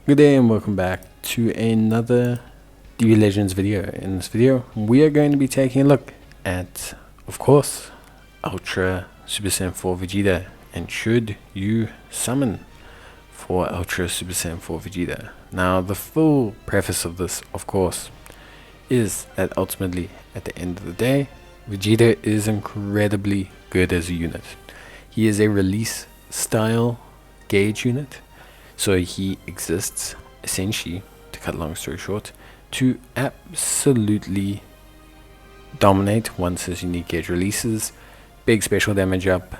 Good day and welcome back to another DB Legends video. In this video, we are going to be taking a look at, of course, Ultra Super Saiyan 4 Vegeta, and should you summon for Ultra Super Saiyan 4 Vegeta. Now, the full preface of this, of course, is that ultimately, at the end of the day, Vegeta is incredibly good as a unit. He is a release style gauge unit. So he exists, essentially, to cut a long story short, to absolutely dominate once his unique gauge releases. Big special damage up,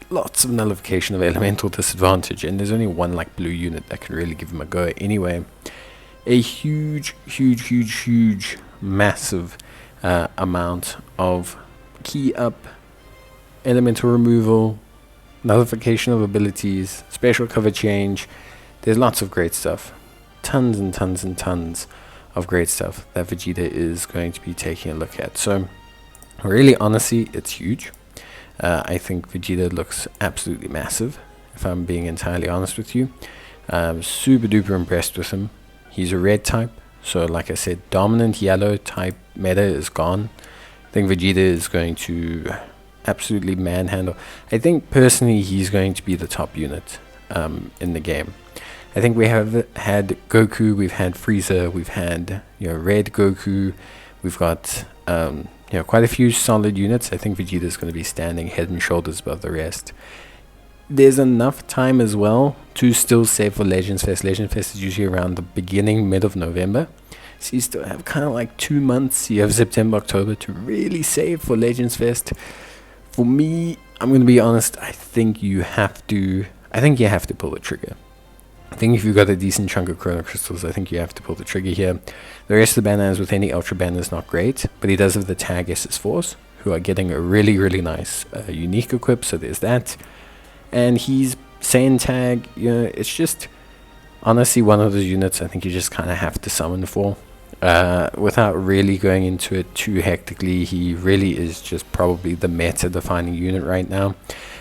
lots of nullification of elemental disadvantage, and there's only one like blue unit that can really give him a go anyway. A huge, massive amount of key up, elemental removal, nullification of abilities, special cover change. There's lots of great stuff. Tons and tons of great stuff that Vegeta is going to be taking a look at. So, really, honestly, it's huge. I think Vegeta looks absolutely massive, if I'm being entirely honest with you. Super duper impressed with him. He's a red type, so like I said, dominant yellow type meta is gone. I think Vegeta is going to absolutely manhandle. I think personally he's going to be the top unit in the game. I think we have had Goku, we've had Frieza, we've had Red Goku, we've got quite a few solid units. I think Vegeta is going to be standing head and shoulders above the rest. There's enough time as well to still save for Legends Fest. Legends Fest is usually around the beginning, mid of November. So you still have kind of like 2 months. You have September, October to really save for Legends Fest. For me, I'm going to be honest, I think you have to pull the trigger. I think if you've got a decent chunk of Chrono Crystals, I think you have to pull the trigger here. The rest of the banners with any Ultra banner is not great, but he does have the tag SS4s, who are getting a really nice unique equip, so there's that. And he's Saiyan tag, it's just honestly one of those units I think you just kind of have to summon for. Without really going into it too hectically, he really is just probably the meta-defining unit right now,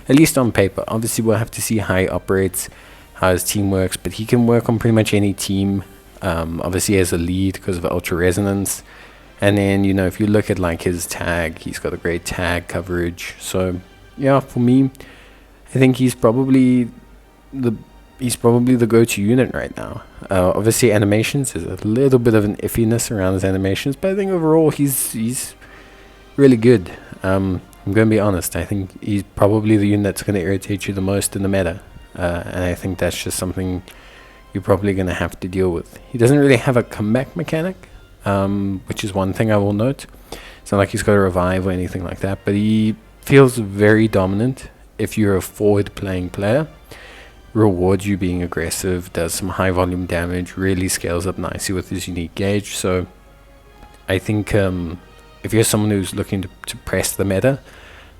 at least on paper. Obviously, we'll have to see how he operates, how his team works, but he can work on pretty much any team. Obviously, as a lead because of Ultra Resonance. And then, if you look at like his tag, he's got a great tag coverage. So, yeah, for me, I think he's probably the go-to unit right now. Obviously, animations is a little bit of an iffiness around his animations, but I think overall he's really good. I'm going to be honest. I think he's probably the unit that's going to irritate you the most in the meta, and I think that's just something you're probably going to have to deal with. He doesn't really have a comeback mechanic, which is one thing I will note. It's not like he's got a revive or anything like that, but he feels very dominant if you're a forward-playing player. Rewards you being aggressive, does some high volume damage, really scales up nicely with his unique gauge. So I think if you're someone who's looking to press the meta,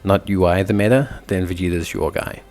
not UI the meta, then Vegeta's your guy.